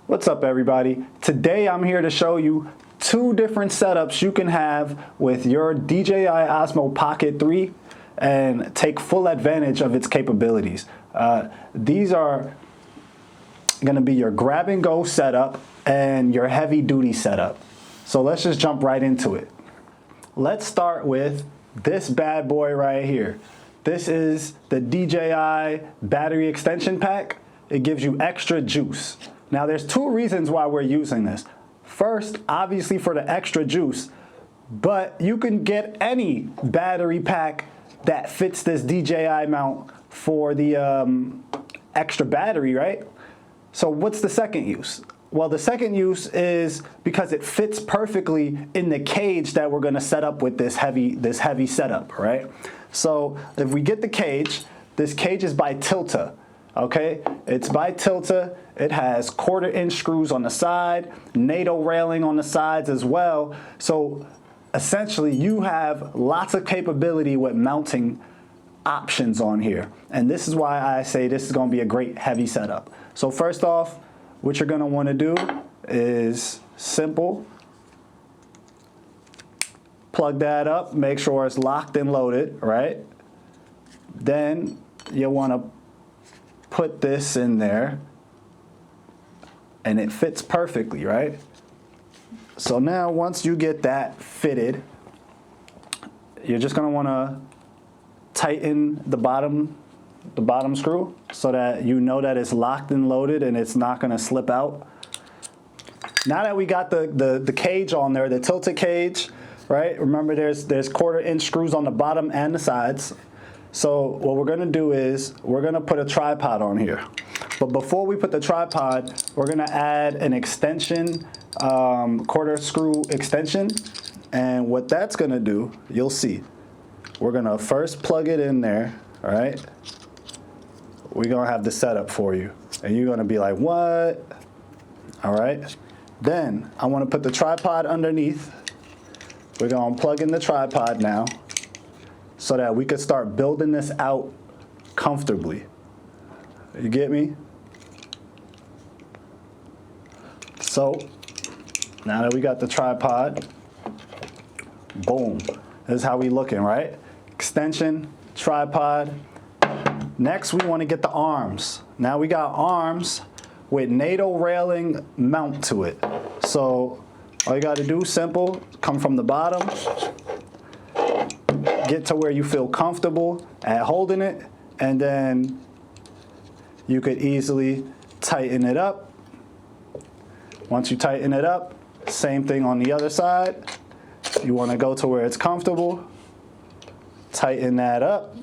What's up, everybody? Today I'm here to show you two different setups you can have with your DJI Osmo Pocket 3 and take full advantage of its capabilities. These are going to be your grab and go setup and your heavy duty setup. So let's just jump right into it. Let's start with this bad boy right here. This is the DJI battery extension pack. It gives you extra juice. Now there's two reasons why we're using this. First, obviously for the extra juice, but you can get any battery pack that fits this DJI mount for the extra battery, right? So what's the second use? Well, the second use is because it fits perfectly in the cage that we're gonna set up with this heavy setup, right? So if we get the cage, this cage is by Tilta, okay? It's by Tilta. It has 1/4-inch screws on the side, NATO railing on the sides as well. So essentially you have lots of capability with mounting options on here. And this is why I say this is gonna be a great heavy setup. So first off, what you're gonna wanna do is simple. Plug that up, make sure it's locked and loaded, right? Then you wanna put this in there and it fits perfectly, right? So now once you get that fitted, you're just gonna wanna tighten the bottom screw so that you know that it's locked and loaded and it's not gonna slip out. Now that we got the cage on there, the tilted cage, right? Remember there's 1/4-inch screws on the bottom and the sides. So what we're gonna do is we're gonna put a tripod on here. But before we put the tripod, we're gonna add an extension, 1/4 screw extension. And what that's gonna do, you'll see. We're gonna first plug it in there, all right? We're gonna have the setup for you. And you're gonna be like, what? All right. Then I wanna put the tripod underneath. We're gonna plug in the tripod now so that we could start building this out comfortably. You get me? So now that we got the tripod, boom. This is how we looking, right? Extension, tripod. Next, we want to get the arms. Now we got arms with NATO railing mount to it. So all you got to do, simple, come from the bottom, get to where you feel comfortable at holding it, and then you could easily tighten it up. Once you tighten it up, same thing on the other side. You want to go to where it's comfortable, tighten that up.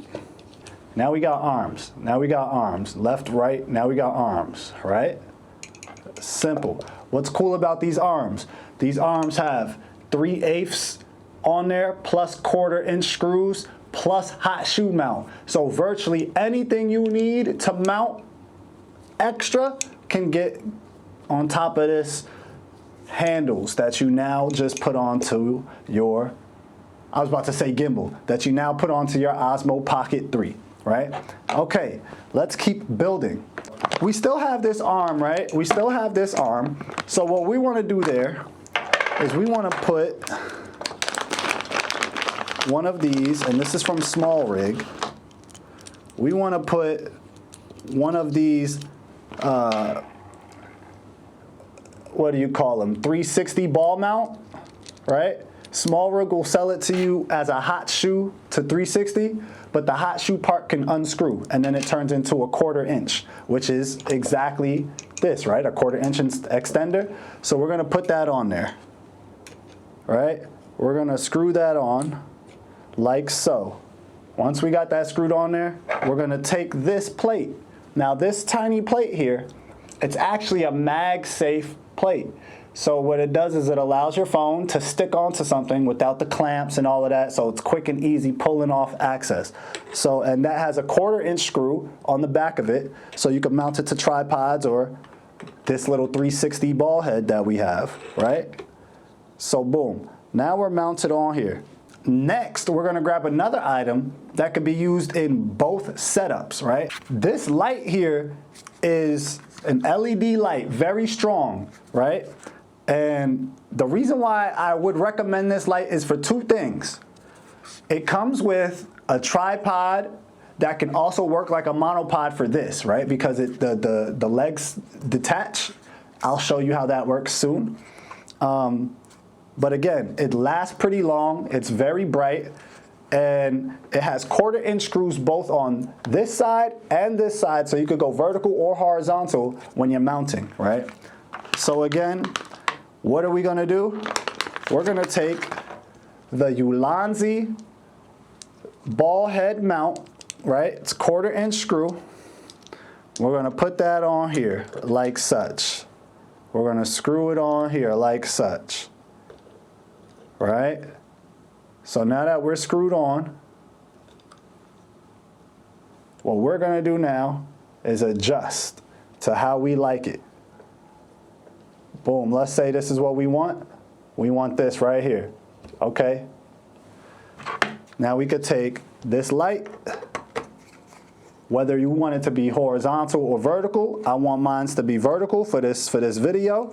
Now we got arms. Now we got arms. Left, right, now we got arms, right? Simple. What's cool about these arms? These arms have 3/8 on there, plus 1/4-inch screws, plus hot shoe mount. So virtually anything you need to mount extra can get on top of this handles that you now just put onto your, I was about to say gimbal, that you now put onto your Osmo Pocket 3, right? Okay, let's keep building. We still have this arm, right? We still have this arm. So what we want to do there is we want to put one of these, and this is from SmallRig. We want to put one of these, what do you call them? 360 ball mount, right? SmallRig will sell it to you as a hot shoe to 360, but the hot shoe part can unscrew, and then it turns into a 1/4-inch, which is exactly this, right? A 1/4-inch extender. So we're gonna put that on there, right? We're gonna screw that on like so. Once we got that screwed on there, we're gonna take this plate. Now this tiny plate here, it's actually a mag-safe plate. So what it does is it allows your phone to stick onto something without the clamps and all of that, so it's quick and easy pulling off access. So, and that has a 1/4-inch screw on the back of it, so you can mount it to tripods or this little 360 ball head that we have, right? So boom, now we're mounted on here. Next, we're gonna grab another item that could be used in both setups, right? This light here is an LED light, very strong, right? And the reason why I would recommend this light is for two things. It comes with a tripod that can also work like a monopod for this, right? Because the legs detach. I'll show you how that works soon. But again, it lasts pretty long. It's very bright. And it has 1/4" screws both on this side and this side, so you could go vertical or horizontal when you're mounting, right? So again, what are we gonna do? We're gonna take the Ulanzi ball head mount, right? It's 1/4" screw. We're gonna put that on here like such. We're gonna screw it on here like such, right? So now that we're screwed on, what we're gonna do now is adjust to how we like it. Boom, let's say this is what we want. We want this right here, okay? Now we could take this light, whether you want it to be horizontal or vertical. I want mine to be vertical for this video.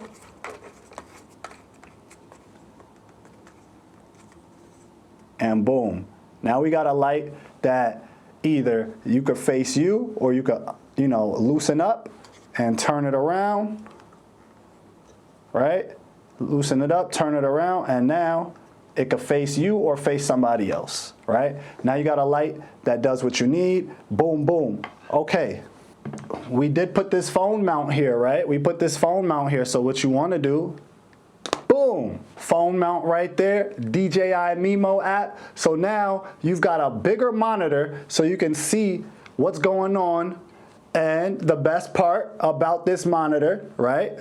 And boom, now we got a light that either you could face you or you could, you know, loosen up and turn it around, right? Loosen it up, turn it around, and now it could face you or face somebody else, right? Now you got a light that does what you need. Boom, boom. Okay, we did put this phone mount here, right? We put this phone mount here, so what you want to do, boom, phone mount right there, DJI Mimo app. So now you've got a bigger monitor so you can see what's going on. And the best part about this monitor, right,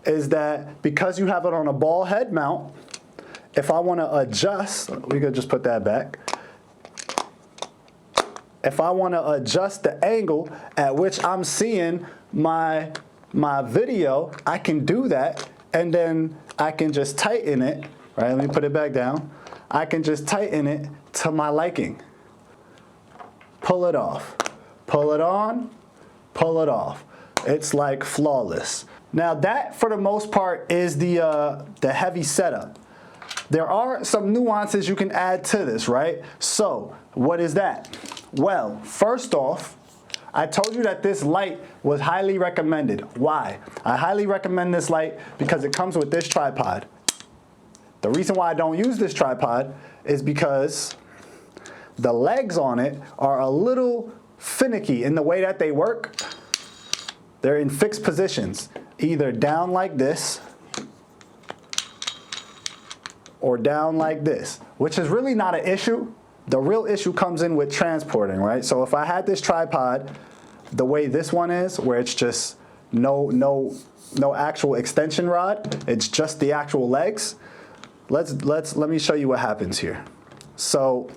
is that because you have it on a ball head mount, if I want to adjust, we could just put that back. If I want to adjust the angle at which I'm seeing my video, I can do that, and then I can just tighten it, right? Let me put it back down. I can just tighten it to my liking. Pull it off. Pull it on, pull it off. It's like flawless. Now that, for the most part, is the heavy setup. There are some nuances you can add to this, right? So, what is that? Well, first off, I told you that this light was highly recommended. Why? I highly recommend this light because it comes with this tripod. The reason why I don't use this tripod is because the legs on it are a little finicky in the way that they work. They're in fixed positions, either down like this or down like this, which is really not an issue. The real issue comes in with transporting, right? So if I had this tripod the way this one is, where it's just no actual extension rod, it's just the actual legs. Let me show you what happens here. So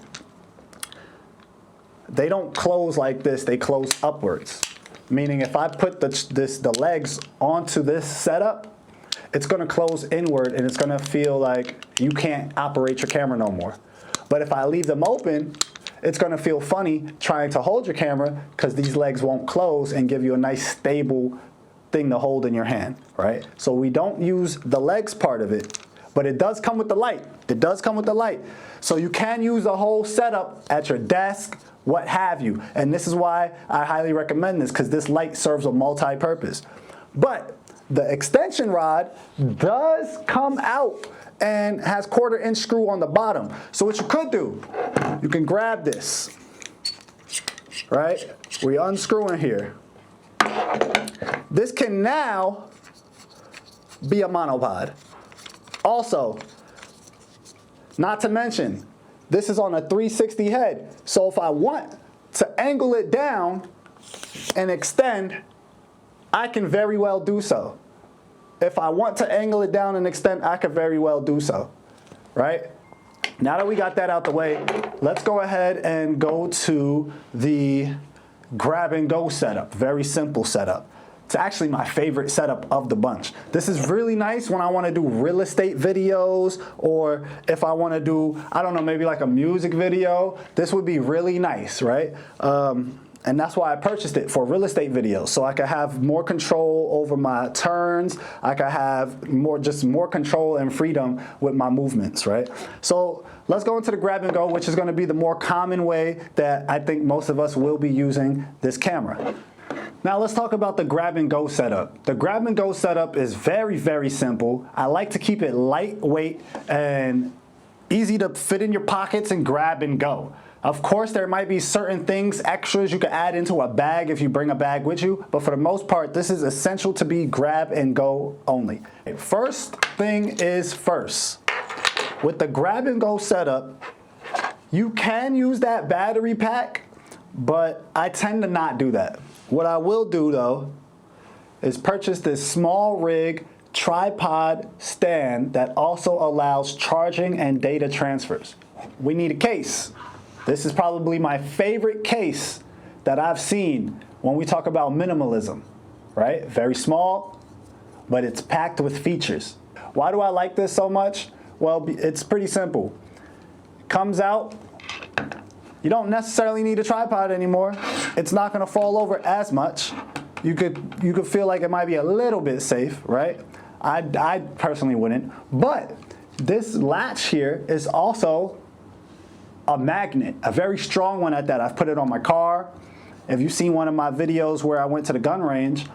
they don't close like this, they close upwards. Meaning if I put the legs onto this setup, it's gonna close inward and it's gonna feel like you can't operate your camera no more. But if I leave them open, it's gonna feel funny trying to hold your camera because these legs won't close and give you a nice stable thing to hold in your hand, right? So we don't use the legs part of it, but it does come with the light. It does come with the light. So you can use the whole setup at your desk, what have you. And this is why I highly recommend this, because this light serves a multi-purpose. But the extension rod does come out and has 1/4" screw on the bottom. So what you could do, you can grab this, right? We unscrew in here. This can now be a monopod. Also, not to mention, this is on a 360 head. So if I want to angle it down and extend, I can very well do so. If I want to angle it down and extend, I could very well do so, right? Now that we got that out the way, let's go ahead and go to the grab and go setup. Very simple setup. It's actually my favorite setup of the bunch. This is really nice when I want to do real estate videos, or if I want to do, I don't know, maybe like a music video. This would be really nice, right? And that's why I purchased it for real estate videos, so I could have more control over my turns. I could have more control and freedom with my movements, right? So let's go into the grab and go, which is gonna be the more common way that I think most of us will be using this camera. Now let's talk about the grab and go setup. The grab and go setup is very, very simple. I like to keep it lightweight and easy to fit in your pockets and grab and go. Of course, there might be certain things, extras you could add into a bag if you bring a bag with you, but for the most part, this is essential to be grab and go only. First thing is first. With the grab and go setup, you can use that battery pack, but I tend to not do that. What I will do though, is purchase this SmallRig tripod stand that also allows charging and data transfers. We need a case. This is probably my favorite case that I've seen when we talk about minimalism, right? Very small, but it's packed with features. Why do I like this so much? Well, it's pretty simple. It comes out, you don't necessarily need a tripod anymore. It's not gonna fall over as much. You could feel like it might be a little bit safe, right? I personally wouldn't, but this latch here is also a magnet, a very strong one at that. I've put it on my car. If you've seen one of my videos where I went to the gun range,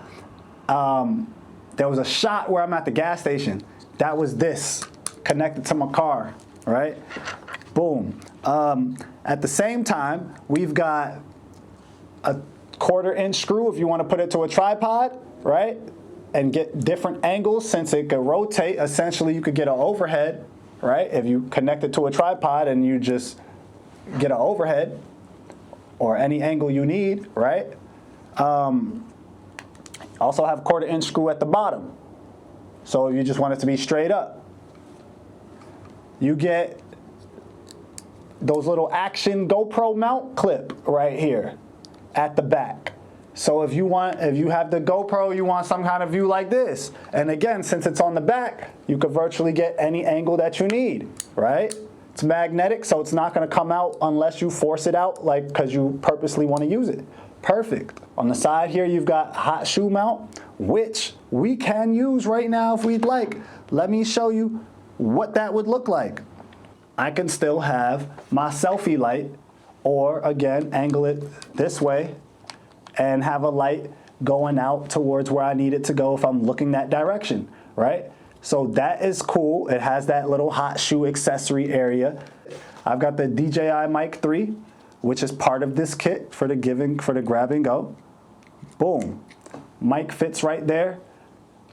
there was a shot where I'm at the gas station. That was this, connected to my car, right? Boom. At the same time, we've got a 1/4" screw if you want to put it to a tripod, right? And get different angles since it could rotate. Essentially, you could get an overhead, right? If you connect it to a tripod and you just get an overhead or any angle you need, right? Also have 1/4" screw at the bottom. So if you just want it to be straight up. You get those little action GoPro mount clip right here at the back. So if you have the GoPro, you want some kind of view like this. And again, since it's on the back, you could virtually get any angle that you need, right? It's magnetic, so it's not gonna come out unless you force it out, like, because you purposely wanna use it. Perfect. On the side here, you've got hot shoe mount, which we can use right now if we'd like. Let me show you what that would look like. I can still have my selfie light, or again, angle it this way and have a light going out towards where I need it to go if I'm looking that direction, right? So that is cool. It has that little hot shoe accessory area. I've got the DJI Mic 3, which is part of this kit for the grab and go. Boom. Mic fits right there.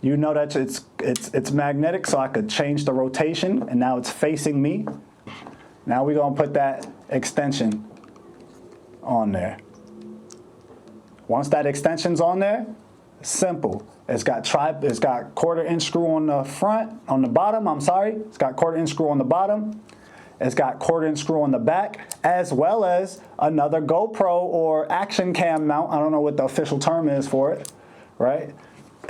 You know that it's magnetic, so I could change the rotation, and now it's facing me. Now we're gonna put that extension on there. Once that extension's on there, simple. It's got 1/4" screw on the front, on the bottom, I'm sorry. It's got 1/4" screw on the bottom. It's got 1/4" screw on the back, as well as another GoPro or action cam mount. I don't know what the official term is for it, right?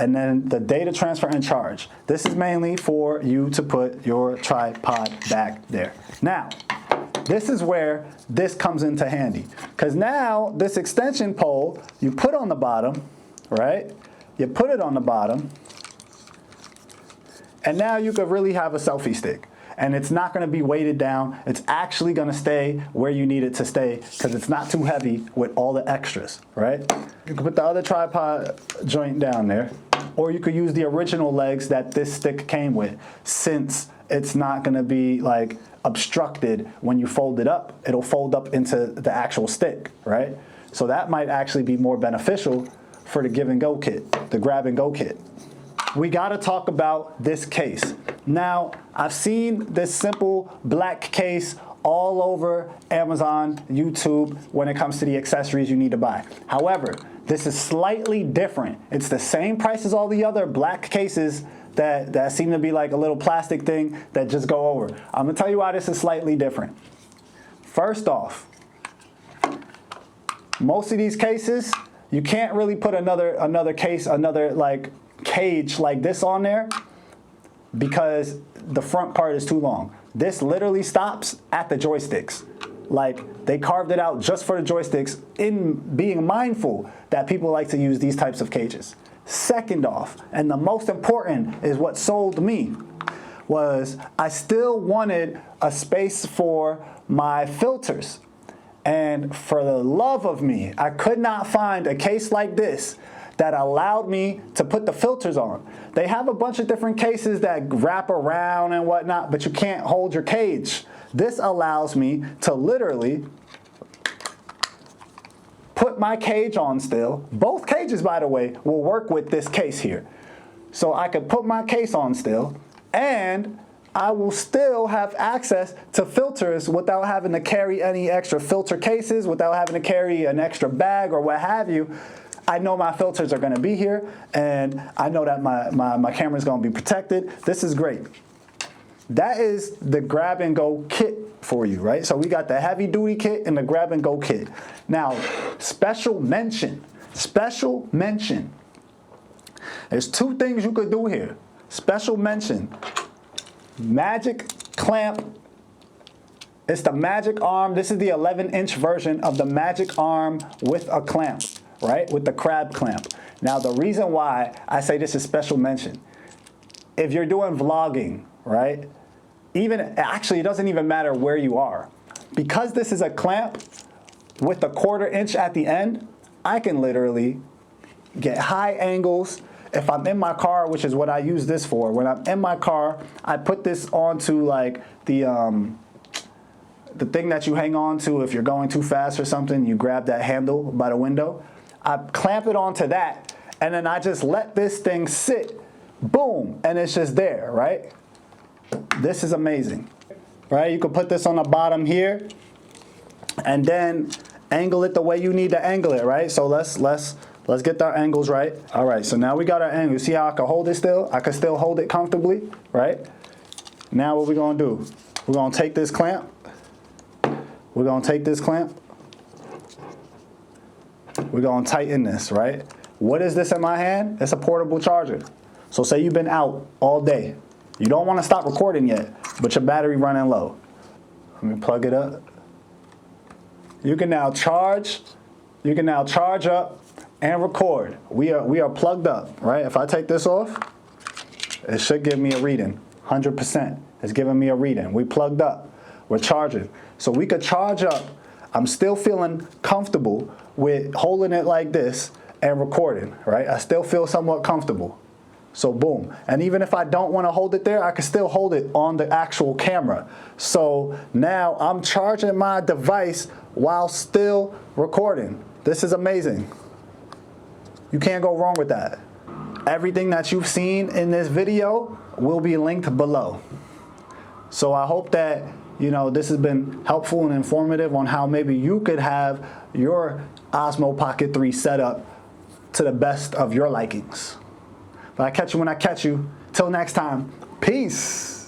And then the data transfer and charge. This is mainly for you to put your tripod back there. Now, this is where this comes into handy. Because now, this extension pole, you put on the bottom, right? You put it on the bottom, and now you could really have a selfie stick. And it's not gonna be weighted down. It's actually gonna stay where you need it to stay because it's not too heavy with all the extras, right? You can put the other tripod joint down there, or you could use the original legs that this stick came with, since it's not gonna be like obstructed when you fold it up. It'll fold up into the actual stick, right? So that might actually be more beneficial for the give and go kit, the grab and go kit. We gotta talk about this case. Now, I've seen this simple black case all over Amazon, YouTube, when it comes to the accessories you need to buy. However, this is slightly different. It's the same price as all the other black cases that seem to be like a little plastic thing that just go over. I'm gonna tell you why this is slightly different. First off, most of these cases, you can't really put another case, like cage like this on there because the front part is too long. This literally stops at the joysticks. Like, they carved it out just for the joysticks, in being mindful that people like to use these types of cages. Second off, and the most important is what sold me, was I still wanted a space for my filters. And for the love of me, I could not find a case like this that allowed me to put the filters on. They have a bunch of different cases that wrap around and whatnot, but you can't hold your cage. This allows me to literally put my cage on still. Both cages, by the way, will work with this case here. So I could put my case on still, and I will still have access to filters without having to carry any extra filter cases, without having to carry an extra bag or what have you. I know my filters are gonna be here, and I know that my camera's gonna be protected. This is great. That is the grab and go kit for you, right? So we got the heavy duty kit and the grab and go kit. Now, special mention. There's two things you could do here. Special mention. Magic clamp. It's the magic arm. This is the 11-inch version of the magic arm with a clamp, right? With the crab clamp. Now, the reason why I say this is special mention, if you're doing vlogging, right? Actually, it doesn't even matter where you are. Because this is a clamp with a 1/4 inch at the end, I can literally get high angles. If I'm in my car, which is what I use this for, when I'm in my car, I put this onto like the thing that you hang on to if you're going too fast or something, you grab that handle by the window. I clamp it onto that, and then I just let this thing sit, boom, and it's just there, right? This is amazing, right? You can put this on the bottom here, and then angle it the way you need to angle it, right? So let's get our angles right. All right, so now we got our angle. See how I can hold it still? I can still hold it comfortably, right? Now what we're gonna do, we're gonna take this clamp. We're gonna take this clamp. We're gonna tighten this, right? What is this in my hand? It's a portable charger. So say you've been out all day. You don't wanna stop recording yet, but your battery running low. Let me plug it up. You can now charge up and record. We are plugged up, right? If I take this off, it should give me a reading. 100%. It's giving me a reading. We plugged up. We're charging. So we could charge up. I'm still feeling comfortable with holding it like this and recording, right? I still feel somewhat comfortable. So boom. And even if I don't want to hold it there, I can still hold it on the actual camera. So now I'm charging my device while still recording. This is amazing. You can't go wrong with that. Everything that you've seen in this video will be linked below. So I hope that, you know, this has been helpful and informative on how maybe you could have your Osmo Pocket 3 set up to the best of your likings. But I catch you when I catch you. Till next time, peace.